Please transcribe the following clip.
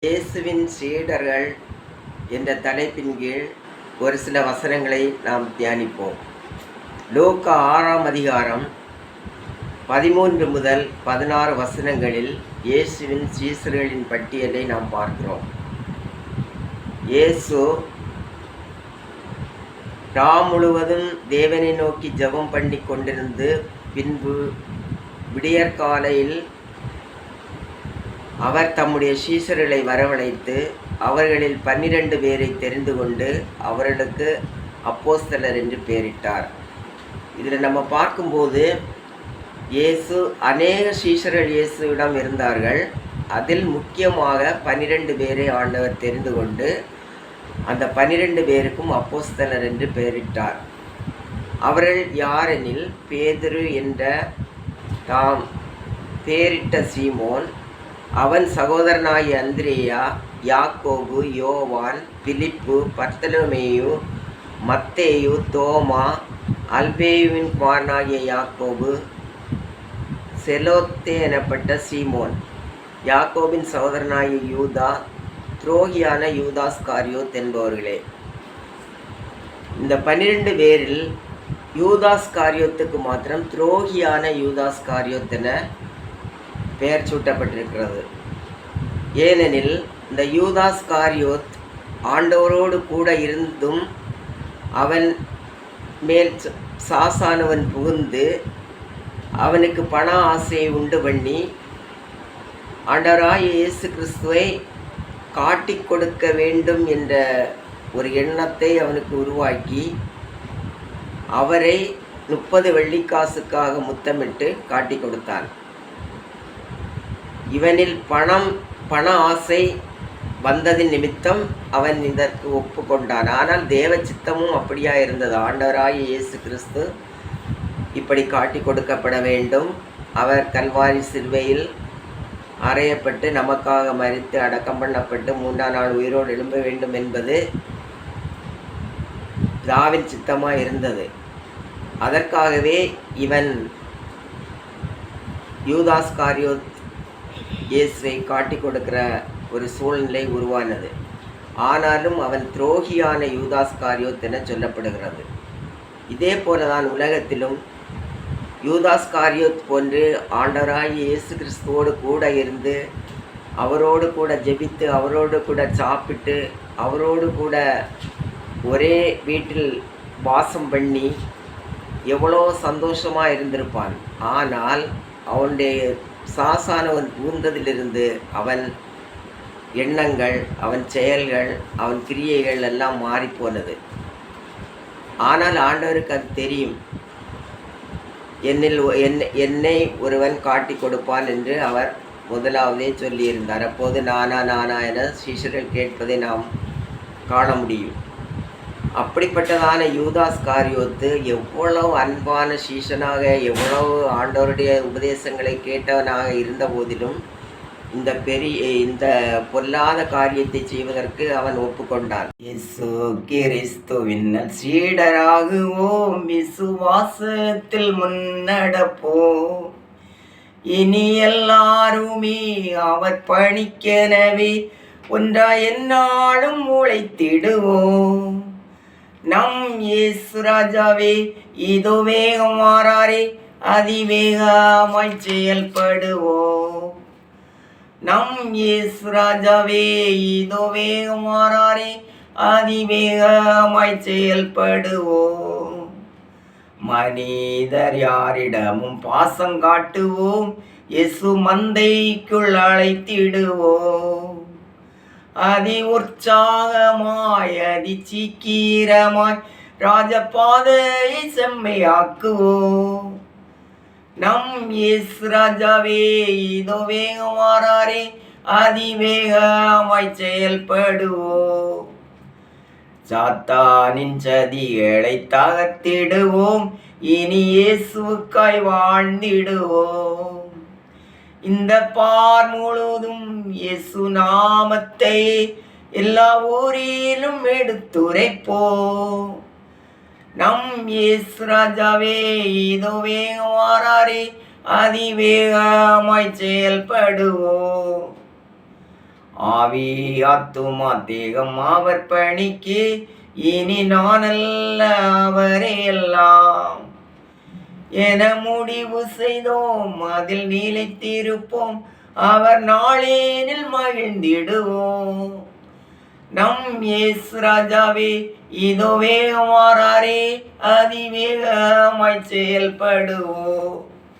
இயேசுவின் சீடர்கள் என்ற தலைப்பின் கீழ் ஒரு சில வசனங்களை நாம் தியானிப்போம். லூக்கா 6ஆம் அதிகாரம் 13 முதல் 16 வசனங்களில் இயேசுவின் சீடர்களின் பட்டியலை நாம் பார்க்கிறோம். இயேசு ராம் முழுவதும் தேவனை நோக்கி ஜெபம் பண்ணி கொண்டிருந்து பின்பு விடியற்காலையில் அவர் தம்முடைய சீஷர்களை வரவழைத்து அவர்களில் 12 பேரை தெரிந்து கொண்டு அவர்களுக்கு அப்போஸ்தலர் என்று பெயரிட்டார். இதில் நம்ம பார்க்கும்போது இயேசு அநேக சீஷர்கள் இயேசுவிடம் இருந்தார்கள். அதில் முக்கியமாக 12 பேரை ஆண்டவர் தெரிந்து கொண்டு அந்த 12 பேருக்கும் அப்போஸ்தலர் என்று பெயரிட்டார். அவர்கள் யாரெனில், பேதுரு என்ற தாம் பெயரிட்ட சீமோன், அவன் சகோதரனாகிய அந்திரேயா, யாக்கோபு, யோவான், பிலிப்பு, பர்த்தலமேயு, மத்தேயு, தோமா, அல்பேயுவின் குமாரனாகிய யாக்கோபு, செலோத்தே எனப்பட்ட சீமோன், யாக்கோபின் சகோதரனாகிய யூதா, துரோகியான யூதாஸ்காரியோத் என்பவர்களே. இந்த 12 பேரில் யூதாஸ்காரியோத்துக்கு மாத்திரம் துரோகியான யூதாஸ்காரியோத் என பெயர் சூட்டப்பட்டிருக்கிறது. ஏனெனில் இந்த யூதாஸ்காரியோத் ஆண்டவரோடு கூட இருந்தும் அவன் மேல் சாசானவன் புகுந்து அவனுக்கு பண ஆசையை உண்டு பண்ணி ஆண்டவராகிய இயேசு கிறிஸ்துவை காட்டி கொடுக்க வேண்டும் என்ற ஒரு எண்ணத்தை அவனுக்கு உருவாக்கி அவரை 30 வெள்ளிக்காசுக்காக முத்தமிட்டு காட்டி கொடுத்தான். இவனில் பண ஆசை வந்ததின் நிமித்தம் அவன் இதற்கு ஒப்புக்கொண்டான். ஆனால் தேவ சித்தமும் அப்படியா இருந்தது. ஆண்டவராகிய இயேசு கிறிஸ்து இப்படி காட்டி கொடுக்கப்பட வேண்டும், அவர் கல்வாரி சிலுவையில் அறையப்பட்டு நமக்காக மரித்து அடக்கம் பண்ணப்பட்டு 3ஆம் நாள் உயிரோடு எழும்ப வேண்டும் என்பது பிதாவின் சித்தமாக இருந்தது. அதற்காகவே இவன் யூதாஸ்காரியோத் இயேசுவை காட்டி கொடுக்கிற ஒரு சூழ்நிலை உருவானது. ஆனாலும் அவன் துரோகியான யூதாஸ்காரியோத் என சொல்லப்படுகிறது. இதே போலதான் உலகத்திலும் யூதாஸ்காரியோத் போன்று ஆண்டவராகிய இயேசு கிறிஸ்துவோடு கூட இருந்து அவரோடு கூட ஜெபித்து அவரோடு கூட சாப்பிட்டு அவரோடு கூட ஒரே வீட்டில் வாசம் பண்ணி எவ்வளோ சந்தோஷமாக இருந்திருப்பான். ஆனால் அவனுடைய சாசானவன் புகுந்ததிலிருந்து அவன் எண்ணங்கள், அவன் செயல்கள், அவன் கிரியைகள் எல்லாம் மாறிப்போனது. ஆனால் ஆண்டவருக்கு அது தெரியும். என்னை ஒருவன் காட்டி கொடுப்பான் என்று அவர் முதலாவதே சொல்லியிருந்தார். அப்போது நானா என சீஷர்கள் கேட்பதை நாம் காண முடியும். அப்படிப்பட்டதான யூதாஸ்காரியோத்து எவ்வளவு அன்பான சீஷனாக, எவ்வளவு ஆண்டவருடைய உபதேசங்களை கேட்டவனாக இருந்த போதிலும் இந்த பொல்லாத காரியத்தை செய்வதற்கு அவன் ஒப்புக்கொண்டான். இயேசு கிறிஸ்துவின் சீடராகுவோம், விசுவாசத்தில் முன்னடப்போம், இனி எல்லாருமே அவர் பணிக்கெனவே ஒன்றாய் எந்நாளும் உழைத்திடுவோம். நம் இயேசு ராஜாவே இதோ வேகம் மாறாரே, அதிவேகமாய் செயல்படுவோம். நம் இயேசு ராஜாவே இதோ வேகம் மாறாரே, அதிவேகமாய் செயல்படுவோம். மனிதர் யாரிடமும் பாசம் காட்டுவோம், இயேசு மந்தைக்குள் அழைத்திடுவோம். அதி உற்சாகமாய் அதி சீக்கிரமாய் ராஜபாதையை செம்மையாக்குவோம். நம் இயேசு ராஜாவே இதோ வேகம் மாறாரே, அதிவேகமாய் செயல்படுவோம். சாத்தானின் சதிகளை தகர்த்திடுவோம், இனி இயேசுவுக்காய் வாழ்ந்திடுவோம். இந்த பார் முழுதும் இயேசு நாமத்தை எல்லா ஊரிலும் எடுத்துரைப்போம். நம் இயேசு ராஜாவே இதோ வேகம் மாறாரே, அதிவேகமாய் செயல்படுவோம். ஆவி ஆத்துமா தேகம் அவர் பணிக்கு, இனி நானல்ல அவரே எல்லாம் என முடிவு செய்தோம். அதில் நிலைத்திருப்போம், அவர் நாளேனில் மகிழ்ந்திடுவோம். நம் இயேசு ராஜாவே இதோ வேகமாறாரே, அதிவேகமாய் செயல்படுவோம்.